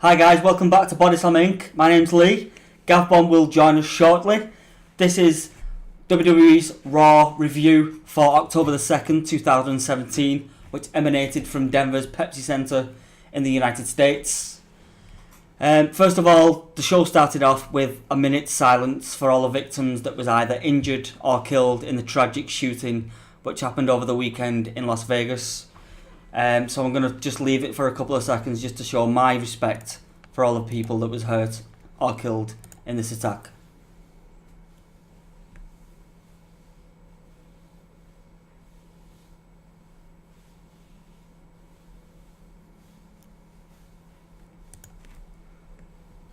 Hi guys, welcome back to BodySlam Inc. My name's Lee. Gavbon will join us shortly. This is WWE's Raw review for October the 2nd, 2017, which emanated from Denver's Pepsi Centre in the United States. First of all, the show started off with a minute's silence for all the victims that was either injured or killed in the tragic shooting which happened over the weekend in Las Vegas. So I'm going to just leave it for a couple of seconds just to show my respect for all the people that was hurt or killed in this attack.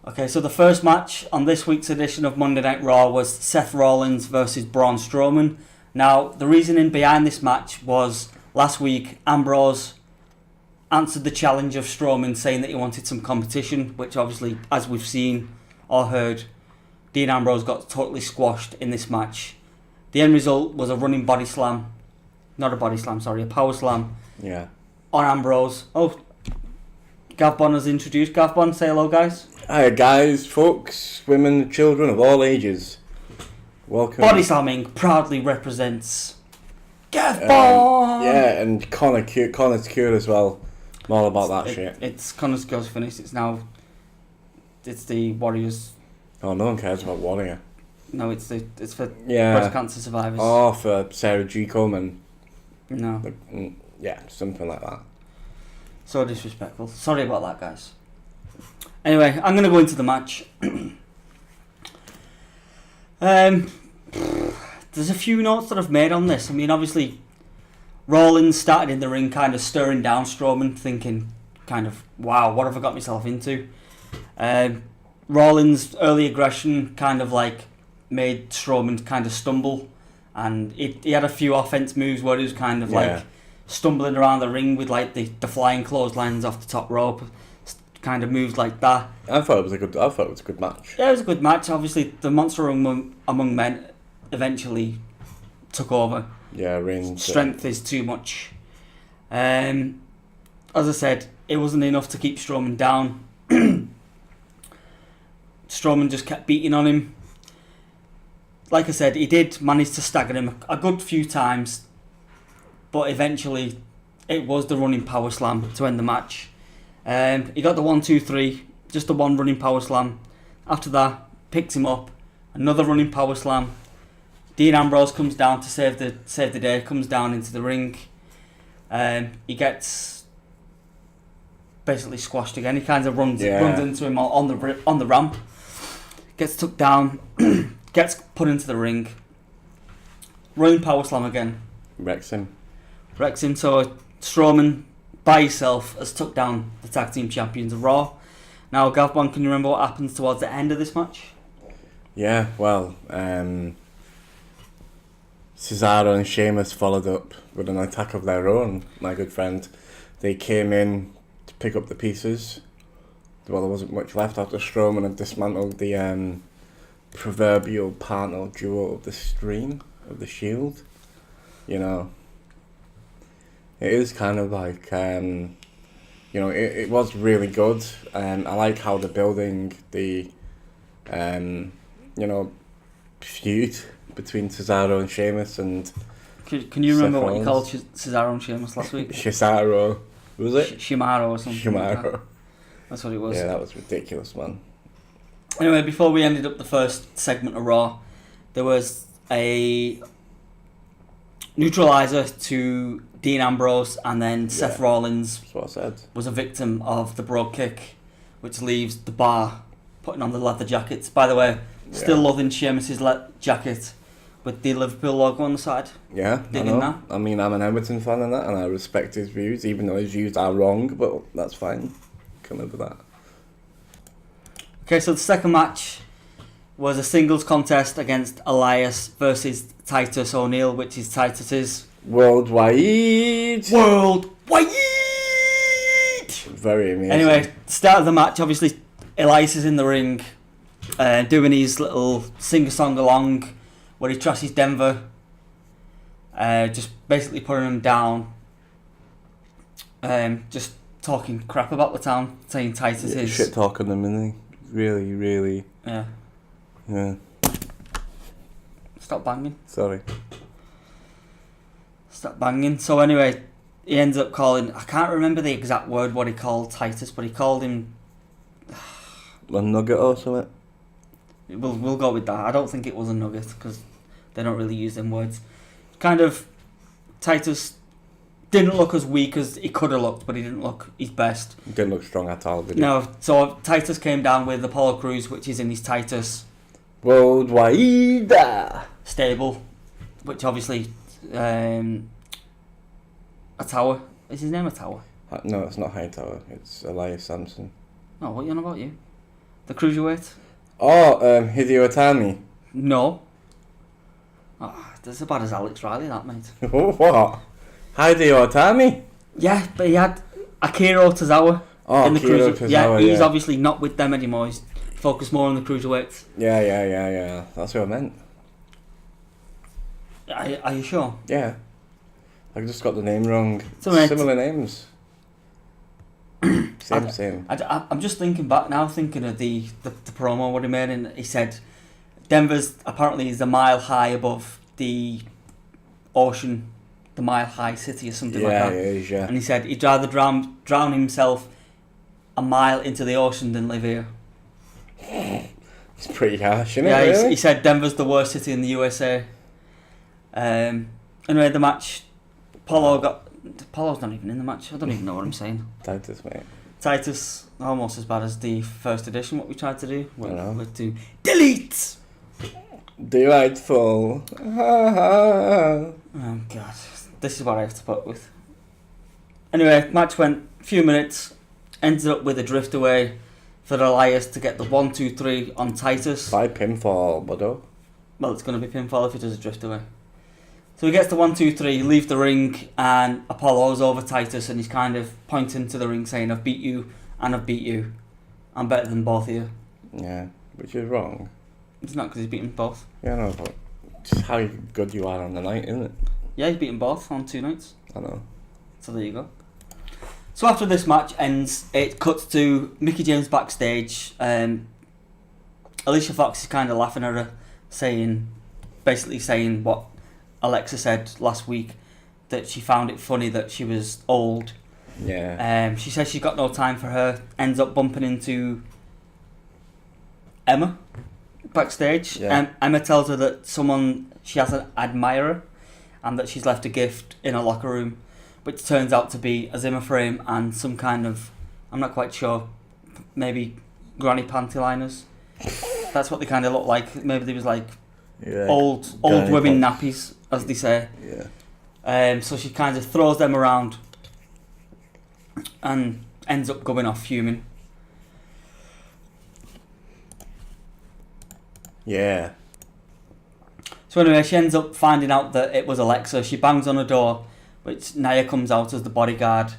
Okay, so the first match on this week's edition of Monday Night Raw was Seth Rollins versus Braun Strowman. Now, the reasoning behind this match was last week Ambrose answered the challenge of Strowman saying that he wanted some competition, which obviously, as we've seen or heard, Dean Ambrose got totally squashed in this match. The end result was a running body slam. Not a body slam, sorry, a power slam. Yeah. On Ambrose. Oh, Gavbon has introduced. Gavbon, say hello, guys. Hi guys, folks, women, children of all ages. Welcome. BodySlam Inc. proudly represents Gavbon! Yeah, and Connor's cured as well. I'm all about that shit. It's Connor's Cure's finished. It's the Warriors. Oh, no one cares about Warrior. No, it's for breast cancer survivors. Oh, for Sarah G. Coleman. No. Yeah, something like that. So disrespectful. Sorry about that, guys. Anyway, I'm going to go into the match. There's a few notes that I've made on this. I mean, obviously, Rollins started in the ring kind of stirring down Strowman, thinking kind of, wow, what have I got myself into? Rollins' early aggression kind of like made Strowman kind of stumble, and he had a few offense moves where he was kind of like stumbling around the ring with like the flying clotheslines off the top rope, kind of moves like that. I thought it was a good match. Yeah, it was a good match. Obviously, the Monster among Men eventually took over. Yeah, Reigns. Strength is too much. As I said, it wasn't enough to keep Strowman down. Strowman just kept beating on him. Like I said, he did manage to stagger him a good few times, but eventually it was the running power slam to end the match. He got the 1, 2, 3, just the one running power slam. After that, picks him up, another running power slam. Dean Ambrose comes down to save the day, comes down into the ring. He gets basically squashed again. He kind of runs into him on the ramp. Gets took down, gets put into the ring. Running power slam again. Wrecks him. So Strowman by himself has took down the tag team champions of Raw. Now, Gavbon, can you remember what happens towards the end of this match? Yeah, well, Cesaro and Sheamus followed up with an attack of their own, my good friend. They came in to pick up the pieces. Well, there wasn't much left after Strowman had dismantled the proverbial partner duo of the stream, of the Shield. You know, it is kind of like, it was really good. I like how they're building the, feud between Cesaro and Sheamus and... Can you remember what you called Cesaro and Sheamus last week? Cesaro. Was it? Shimaro or something. Shimaro. Like that's what it was. Yeah, that was ridiculous, man. Anyway, before we ended up the first segment of Raw, there was a neutralizer to Dean Ambrose, and then Seth Rollins That's what I said. Was a victim of the Brogue Kick, which leaves the Bar putting on the leather jackets. By the way, still loving Sheamus' jacket with the Liverpool logo on the side. Yeah, Digging that. I mean, I'm an Everton fan in that, and I respect his views, even though his views are wrong, but that's fine. Can live with that. Okay, so the second match was a singles contest against Elias versus Titus O'Neil, which is Titus's Worldwide. Very amazing. Anyway, start of the match, obviously Elias is in the ring doing his little sing-a-song along where he trashes Denver, just basically putting him down, just talking crap about the town, saying Titus is... Shit talking them, isn't he? Really, really... Yeah. Yeah. Stop banging. Sorry. Stop banging. So anyway, he ends up calling... I can't remember the exact word what he called Titus, but he called him... A nugget or something? We'll go with that. I don't think it was a nugget, because they don't really use them words. Kind of... Titus didn't look as weak as he could have looked, but he didn't look his best. He didn't look strong at all, did he? No, so Titus came down with Apollo Crews, which is in his Titus Worldwide stable, which obviously a tower. Is his name a tower? No, it's not Hightower. It's Elias Sampson. No, what are you on about, you? The Cruiserweight? Oh, Hideo Itami. No. Oh, that's as bad as Alex Riley, that, mate. What? Hideo Itami? Yeah, but he had Akira Tozawa in the Akira Cruiserweight. Yeah, Tozawa, he's obviously not with them anymore. He's focused more on the Cruiserweights. Yeah. That's what I meant. Are you sure? Yeah. I just got the name wrong. So, mate, similar names. Same. I'm just thinking back now, thinking of the promo what he made, and he said Denver's apparently is a mile high above the ocean, the mile high city or something like that. Yeah, it is, yeah. And he said he'd rather drown himself a mile into the ocean than live here. It's pretty harsh, isn't it? Yeah, Really? he said Denver's the worst city in the USA. Anyway, the match, Apollo's not even in the match. I don't even know what I'm saying. Titus, mate. Titus, almost as bad as the first edition, what we tried to do. I know. We're to delete! Delightful. Oh god, this is what I have to put up with. Anyway, match went a few minutes, ended up with a drift away for Elias to get the 1-2-3 on Titus. By pinfall, buddo. Well, it's going to be pinfall if he does a drift away. So he gets the 1-2-3, leaves the ring, and Apollo's over Titus, and he's kind of pointing to the ring saying, I've beat you, and I've beat you. I'm better than both of you. Yeah, which is wrong. It's not because he's beaten both. Yeah, no, but just how good you are on the night, isn't it? Yeah, he's beaten both on 2 nights. I know. So there you go. So after this match ends, it cuts to Mickie James backstage. Alicia Fox is kind of laughing at her, basically saying what Alexa said last week, that she found it funny that she was old. Yeah. She says she's got no time for her. Ends up bumping into Emma backstage. Yeah. Emma tells her that she has an admirer, and that she's left a gift in her locker room, which turns out to be a Zimmer frame and some kind of, I'm not quite sure, maybe granny panty liners. That's what they kind of look like. Maybe they was like old women nappies, as they say. Yeah. So she kind of throws them around and ends up going off fuming. Yeah. So anyway, she ends up finding out that it was Alexa. She bangs on her door, which Nia comes out as the bodyguard,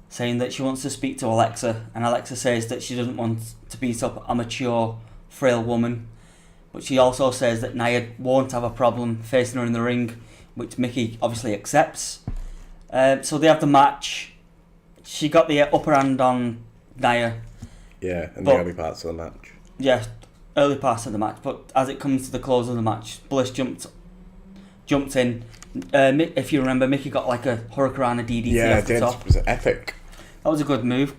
saying that she wants to speak to Alexa, and Alexa says that she doesn't want to beat up a mature, frail woman, but she also says that Nia won't have a problem facing her in the ring, which Mickie obviously accepts. So they have the match. She got the upper hand on Nia. Yeah, in the early parts of the match. Yeah, early parts of the match, but as it comes to the close of the match, Bliss jumped in. If you remember, Mickie got like a Hurricane DDT off the top. It was epic. That was a good move.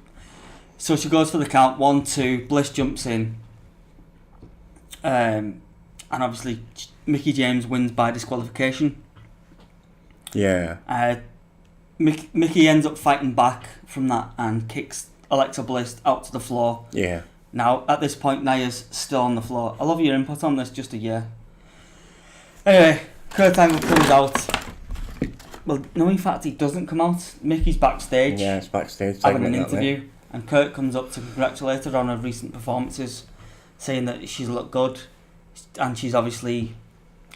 So she goes for the count, 1-2, Bliss jumps in. And obviously Mickie James wins by disqualification. Yeah. Mickie ends up fighting back from that and kicks Alexa Bliss out to the floor. Yeah. Now, at this point, Nia's still on the floor. I love your input on this, just a year. Anyway, Kurt Angle comes out. Well, no, in fact, he doesn't come out. Mickey's backstage. Yeah, it's backstage. Having an interview. And Kurt comes up to congratulate her on her recent performances, saying that she's looked good. And she's obviously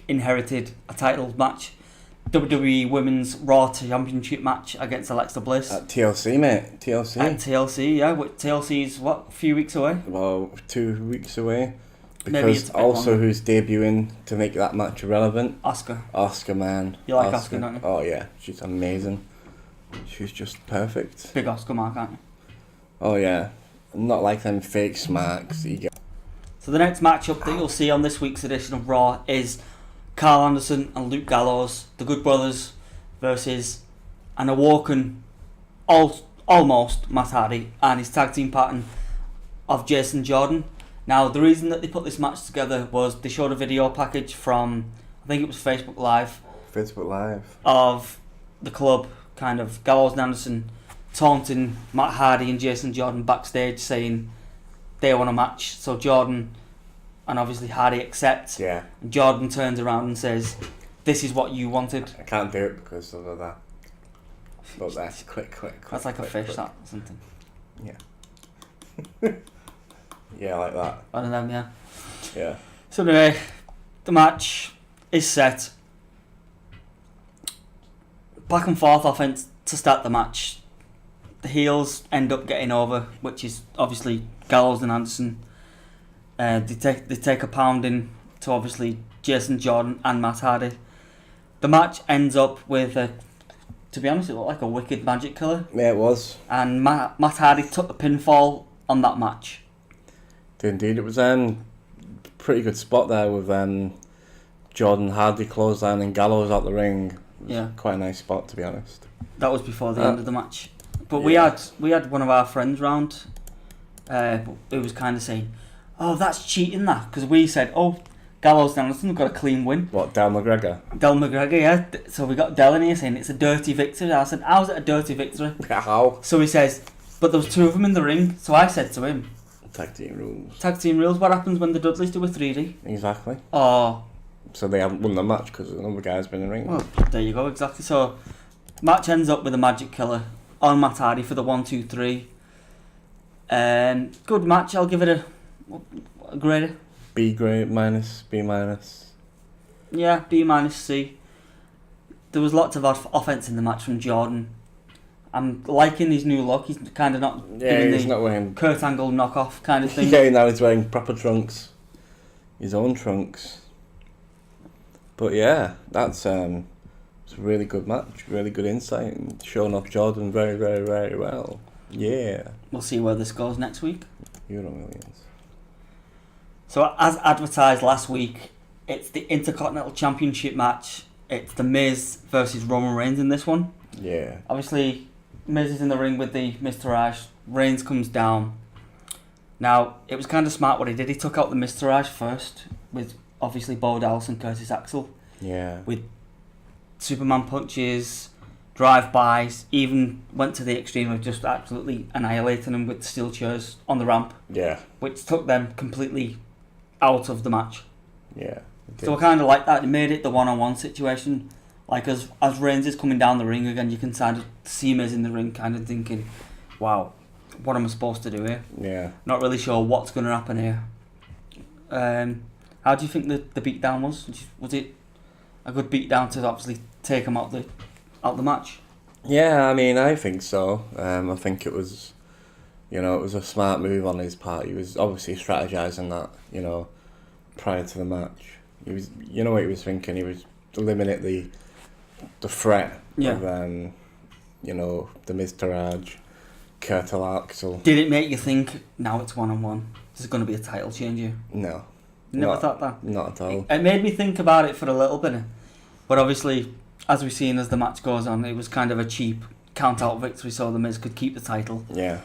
inherited a title match. WWE Women's Raw Championship match against Alexa Bliss. At TLC, mate. TLC. At TLC, yeah. TLC's, what, a few weeks away? Well, 2 weeks away. Maybe it's Because a bit also longer. who's debuting to make that match relevant? Asuka. Asuka, man. You like Asuka, don't you? Oh, yeah. She's amazing. She's just perfect. Big Oscar mark, aren't you? Oh yeah, not like them fake smarks that you get. So the next matchup that you'll see on this week's edition of Raw is Carl Anderson and Luke Gallows, the Good Brothers, versus an awoken, almost Matt Hardy and his tag team partner of Jason Jordan. Now, the reason that they put this match together was they showed a video package from, I think it was Facebook Live, of the club, kind of Gallows and Anderson taunting Matt Hardy and Jason Jordan backstage, saying they want a match. So Jordan and obviously Hardy accept. Yeah. And Jordan turns around and says, "This is what you wanted." I can't do it because of that. But that's quick. That's like quick, a fish, quick. that or something. Yeah. Yeah, like that. One of them, yeah. Yeah. So anyway, the match is set. Back and forth offense to start the match. The heels end up getting over, which is obviously Gallows and Anderson. They take a pounding to obviously Jason Jordan and Matt Hardy. The match ends up with to be honest, it looked like a wicked magic killer. Yeah, it was. And Matt Hardy took the pinfall on that match. Indeed, it was pretty good spot there with Jordan Hardy clothesline and Gallows out the ring. Yeah, quite a nice spot, to be honest. that was before the end of the match. But yeah. we had one of our friends round. Who was kind of saying, "Oh, that's cheating, that," because we said, "Oh, Gallows and Anderson got a clean win." What, Del McGregor? Del McGregor, yeah. So we got Del in here saying it's a dirty victory. I said, "How's it a dirty victory?" How? So he says, "But there was two of them in the ring." So I said to him, Tag team rules. "Tag team rules. What happens when the Dudleys do a 3D?" Exactly. Oh, So they haven't won the match because another guy's been in the ring. well, there you go, exactly. So match ends up with a magic killer on Matt Hardy for the 1-2-3. Good match. I'll give it a grade. B grade minus, B minus. Yeah, B minus C. There was lots of offense in the match from Jordan. I'm liking his new look. He's kind of not doing he's the not wearing Kurt Angle knockoff kind of thing. Yeah, now he's wearing proper trunks. His own trunks. But yeah, it's a really good match, really good insight, and showing off Jordan very, very, very well. Yeah. We'll see where this goes next week. Euro Millions. So as advertised last week, it's the Intercontinental Championship match. It's The Miz versus Roman Reigns in this one. Yeah. Obviously, Miz is in the ring with the Miztourage. Reigns comes down. Now, it was kind of smart what he did. He took out the Miztourage first with obviously Bo Dallas and Curtis Axel. Yeah. With Superman punches, drive-bys, even went to the extreme of just absolutely annihilating them with steel chairs on the ramp. Yeah. Which took them completely out of the match. Yeah. So I kind of like that. It made it the one-on-one situation. Like as Reigns is coming down the ring again, you can kind of see Miz in the ring kind of thinking, wow, what am I supposed to do here? Yeah. Not really sure what's going to happen here. How do you think the beatdown was? Was it a good beatdown to obviously take him out the match? Yeah, I mean, I think so. I think it was, it was a smart move on his part. He was obviously strategizing that, prior to the match. He was, what he was thinking. He was eliminate the threat of, the Miztourage, Kurt Axel. Did it make you think now it's one-on-one? There's going to be a title change here? No. Never thought that? Not at all. It made me think about it for a little bit. But obviously, as we've seen as the match goes on, it was kind of a cheap count-out victory so The Miz could keep the title. Yeah.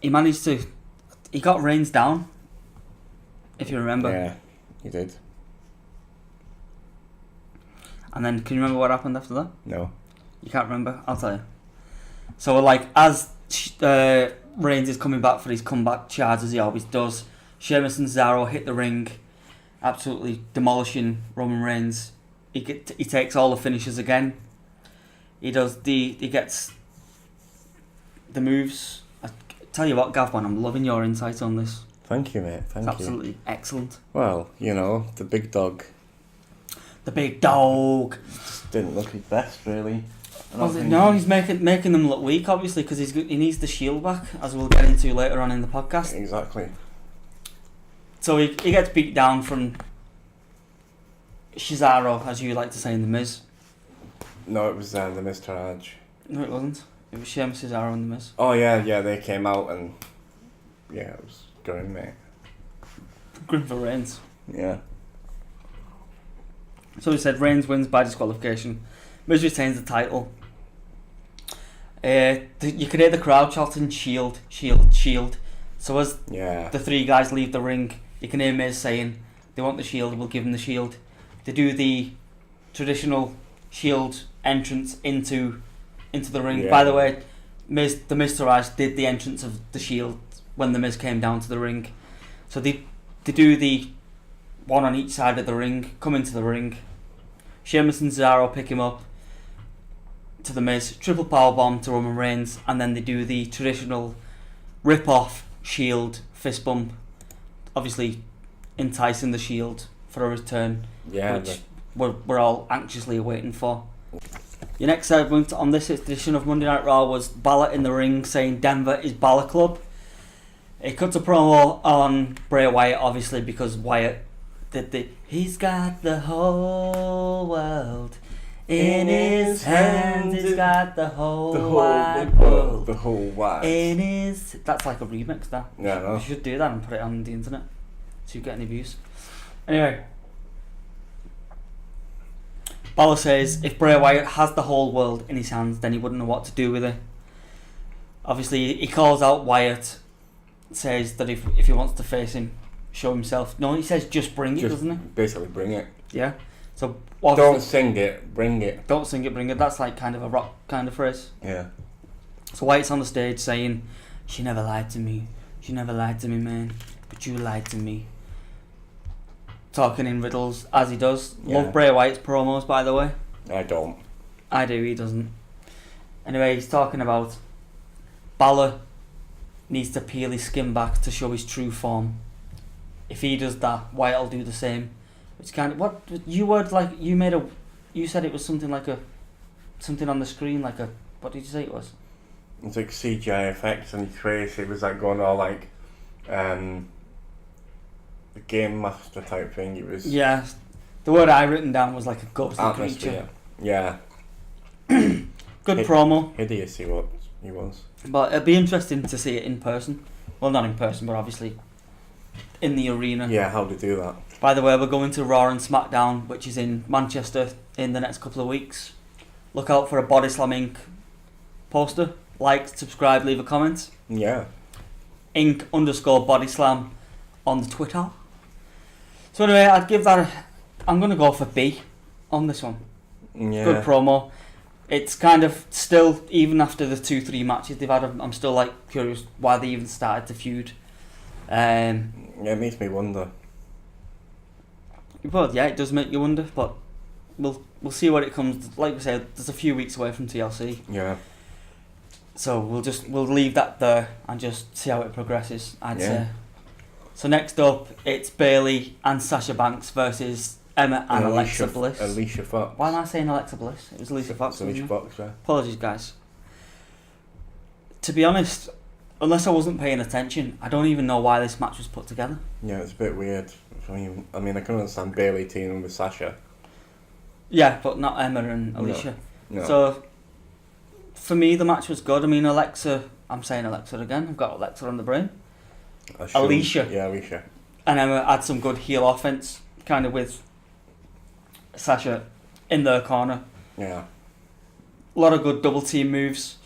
He got Reigns down, if you remember. Yeah, he did. And then, can you remember what happened after that? No. You can't remember? I'll tell you. So, as Reigns is coming back for his comeback charge, as he always does, Sheamus and Cesaro hit the ring, absolutely demolishing Roman Reigns. He takes all the finishes again. He gets the moves. I tell you what, Gavbon, I'm loving your insight on this. Thank you, mate. Thank you. Absolutely excellent. Well, the big dog. The big dog. Just didn't look his best, really. No, he's making them look weak, obviously, because he needs the Shield back, as we'll get into later on in the podcast. Exactly. So he gets beat down from Cesaro, as you like to say, in The Miz. No, it was the Mr. Taraj. No, it wasn't. It was Sheamus, Cesaro, and The Miz. Oh yeah, they came out and it was going, mate. Grim for Reigns. Yeah. So we said Reigns wins by disqualification. Miz retains the title. You could hear the crowd shouting "Shield, Shield, Shield." So as the three guys leave the ring, you can hear Miz saying they want the Shield, we'll give them the Shield. They do the traditional Shield entrance into the ring. Yeah. By the way, the Miz Taraj did the entrance of the Shield when the Miz came down to the ring. So they do the one on each side of the ring, come into the ring. Sheamus and Cesaro pick him up to the Miz, triple powerbomb to Roman Reigns, and then they do the traditional rip-off Shield fist bump, obviously enticing the Shield for a return, which we're all anxiously waiting for. Your next segment on this edition of Monday Night Raw was Balor in the ring saying Denver is Balor Club. It cuts a promo on Bray Wyatt, obviously, because Wyatt did he's got the whole world in his hands, he's got the whole wide world. The whole wide. In his... That's like a remix, that. Yeah, I know. You should do that and put it on the internet so you get any views. Anyway, Balor says if Bray Wyatt has the whole world in his hands, then he wouldn't know what to do with it. Obviously, he calls out Wyatt, says that if he wants to face him, show himself. No, he says just bring it, doesn't he? Basically, bring it. Yeah. So don't sing it, bring it. Don't sing it, bring it. That's like kind of a rock kind of phrase. Yeah. So Wyatt's on the stage saying, "She never lied to me. She never lied to me, man. But you lied to me." Talking in riddles as he does. Yeah. Love Bray Wyatt's promos, by the way. I don't. I do. He doesn't. Anyway, he's talking about Balor needs to peel his skin back to show his true form. If he does that, Wyatt will do the same. It's kind of what you were like. You said it was something like something on the screen like a. What did you say it was? It's like CGI effects and his face. It was like going all like, the Game Master type thing. It was. Yeah, the word I written down was like a ghostly atmosphere. creature. Yeah. Good promo. Hideous he was. But it'd be interesting to see it in person. Well, not in person, but obviously in the arena. Yeah, how to do that. By the way, we're going to Raw and SmackDown, which is in Manchester in the next couple of weeks. Look out for a BodySlam Inc. poster. Like, subscribe, leave a comment. Yeah. Inc_BodySlam on the Twitter. So anyway, I'd give that I'm going to go for B on this one. Yeah. Good promo. It's kind of still, even after the 2-3 matches they've had, I'm still like curious why they even started to feud. Yeah, it makes me wonder. But yeah, it does make you wonder, but we'll see what it comes. Like we said, there's a few weeks away from TLC. Yeah. So we'll leave that there and just see how it progresses, I'd say. So next up, it's Bayley and Sasha Banks versus Emma and Alexa Bliss. Alicia Fox. Why am I saying Alexa Bliss? It was Alicia Fox. Alicia Fox, yeah. Apologies, guys. To be honest, unless I wasn't paying attention, I don't even know why this match was put together. Yeah, it's a bit weird. I mean, I can understand Bayley teaming with Sasha. Yeah, but not Emma and Alicia. No. So, for me, the match was good. I mean, Alexa, I'm saying Alexa again, I've got Alexa on the brain. Alicia. Yeah, Alicia. And Emma had some good heel offense, kind of with Sasha in their corner. Yeah. A lot of good double team moves.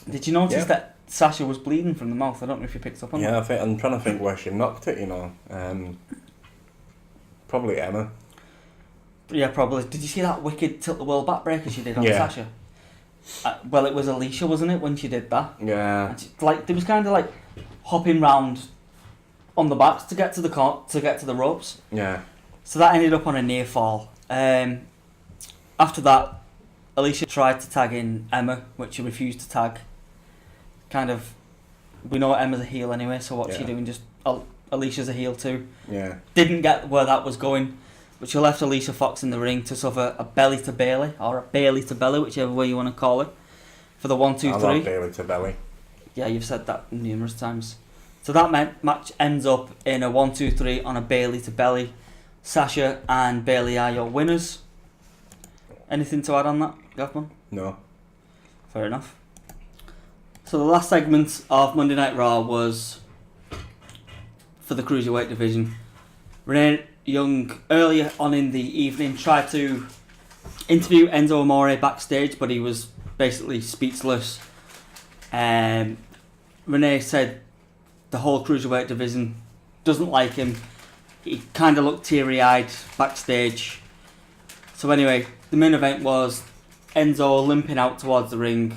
Did you notice that Sasha was bleeding from the mouth? I don't know if you picked up on that. Yeah, I'm trying to think where she knocked it, Probably Emma. Yeah, probably. Did you see that wicked tilt the world backbreaker she did on Sasha? Well, it was Alicia, wasn't it, when she did that? Yeah. And she, there was kind of like hopping round on the backs to get to the ropes. Yeah. So that ended up on a near fall. After that, Alicia tried to tag in Emma, which she refused to tag. Kind of, we know Emma's a heel anyway, so what's she doing? Just Alicia's a heel too. Yeah. Didn't get where that was going, but she left Alicia Fox in the ring to suffer a belly to Bayley, or a Bayley to belly, whichever way you want to call it, for the 1, 2, 3. I love Bayley to belly. Yeah, you've said that numerous times. So that match ends up in a 1, 2, 3 on a Bayley to belly. Sasha and Bayley are your winners. Anything to add on that, Gavbon? No. Fair enough. So the last segment of Monday Night Raw was for the Cruiserweight division. Renee Young, earlier on in the evening, tried to interview Enzo Amore backstage, but he was basically speechless. Renee said the whole Cruiserweight division doesn't like him. He kind of looked teary-eyed backstage. So anyway, the main event was Enzo limping out towards the ring,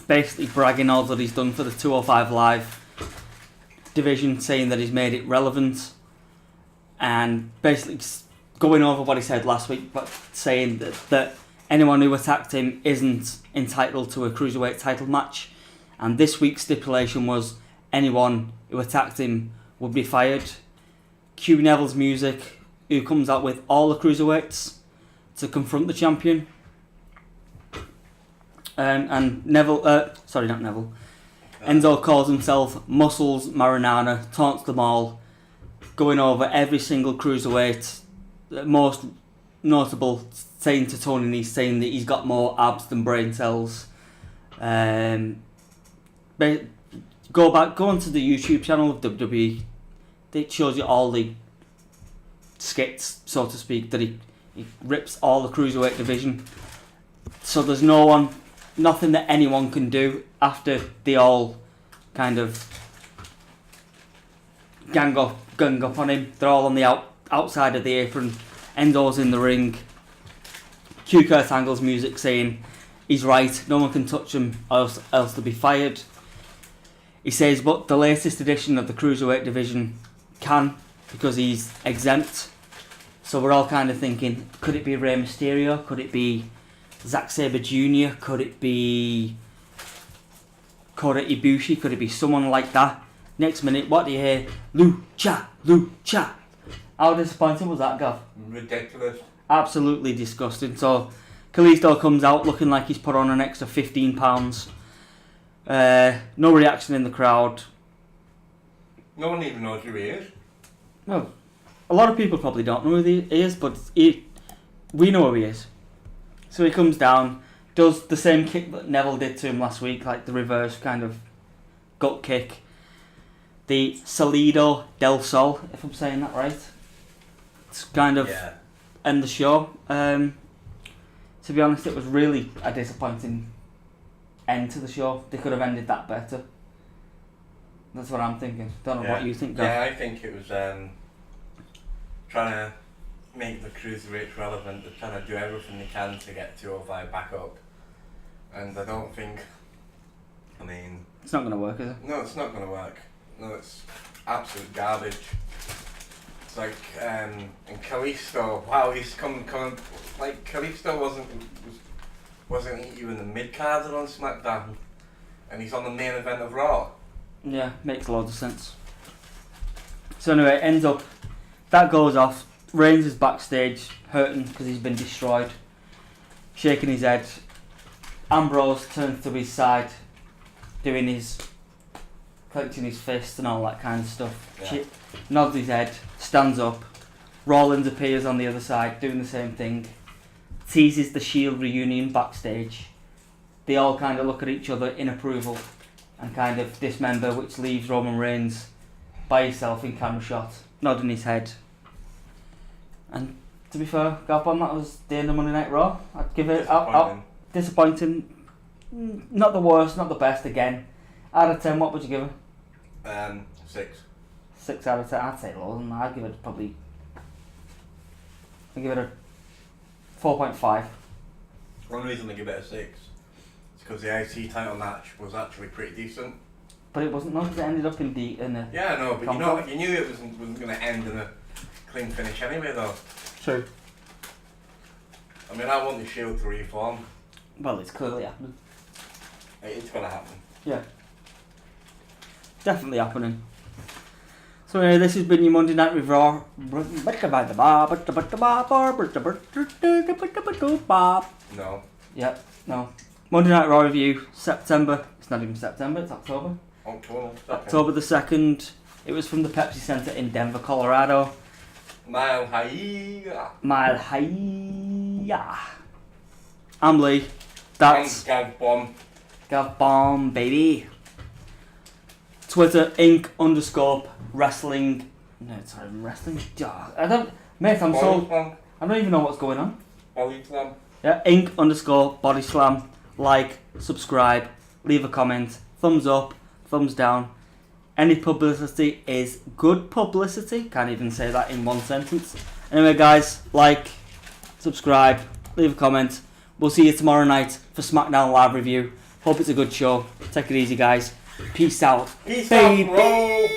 basically bragging all that he's done for the 205 Live division, saying that he's made it relevant, and basically going over what he said last week, but saying that anyone who attacked him isn't entitled to a Cruiserweight title match, and this week's stipulation was anyone who attacked him would be fired. Cue Neville's music, who comes out with all the Cruiserweights to confront the champion. And Neville, not Neville, Enzo calls himself Muscles Marinana, taunts them all, going over every single Cruiserweight, most notable saying to Tony Nese, saying that he's got more abs than brain cells. Go onto the YouTube channel of WWE. It shows you all the skits, so to speak, that he rips all the Cruiserweight division. So there's nothing that anyone can do after they all kind of gang up on him. They're all on the outside of the apron. Enzo's in the ring. Cue Kurt Angle's music saying he's right, no one can touch him or else they'll be fired. He says, but the latest edition of the Cruiserweight division can, because he's exempt. So we're all kind of thinking, could it be Rey Mysterio? Could it be Zack Sabre Jr.? Could it be Kota Ibushi? Could it be someone like that? Next minute, what do you hear? Lucha. How disappointing was that, Gav? Ridiculous. Absolutely disgusting. So Kalisto comes out looking like he's put on an extra 15 pounds. No reaction in the crowd. No one even knows who he is. No, a lot of people probably don't know who he is, but we know who he is. So he comes down, does the same kick that Neville did to him last week, like the reverse kind of gut kick. The Salido del Sol, if I'm saying that right. It's kind of end the show. To be honest, it was really a disappointing end to the show. They could have ended that better. That's what I'm thinking. Don't know what you think, Gav. Yeah, I think it was trying to make the Cruiserweights relevant. They're trying to do everything they can to get 205 back up. And I don't think... It's not going to work, is it? No, it's not going to work. No, it's absolute garbage. It's like... and Kalisto, wow, he's come... Like, Kalisto wasn't even the mid-card on SmackDown. And he's on the main event of Raw. Yeah, makes a lot of sense. So anyway, ends up, that goes off. Reigns is backstage, hurting because he's been destroyed, shaking his head. Ambrose turns to his side, clenching his fist and all that kind of stuff. Yeah. Nods his head, stands up. Rollins appears on the other side, doing the same thing. Teases the Shield reunion backstage. They all kind of look at each other in approval and kind of dismember, which leaves Roman Reigns by himself in camera shot, nodding his head. And to be fair, Gavbon, that was the end of Monday Night Raw. I'd give it disappointing. Not the worst, not the best again. Out of 10, what would you give it? 6. 6 out of 10. I'd say lower than that. I'd give it a 4.5. One reason I give it a 6 is because the IC title match was actually pretty decent. But it wasn't, because it ended up in a... Yeah, no, but you knew it wasn't going to end in a clean finish anyway, though. True. I want the Shield to reform. Well, it's clearly happening. It's going to happen. Yeah. Definitely happening. So anyway, this has been your Monday Night with Raw. No. Yep, no. Monday Night Raw review, September. It's not even September, it's October. October the 2nd. It was from the Pepsi Centre in Denver, Colorado. Mile High. Mile High. Yeah. I'm Lee. That's Gavbon. Gavbon, baby. Twitter, Inc_wrestling. No, it's not even wrestling. I don't, mate, I don't even know what's going on. BodySlam. Yeah, Inc_BodySlam. Like, subscribe, leave a comment, thumbs up, thumbs down. Any publicity is good publicity. Can't even say that in one sentence. Anyway, guys, like, subscribe, leave a comment. We'll see you tomorrow night for SmackDown Live review. Hope it's a good show. Take it easy, guys. Peace out. Peace baby. out, bro.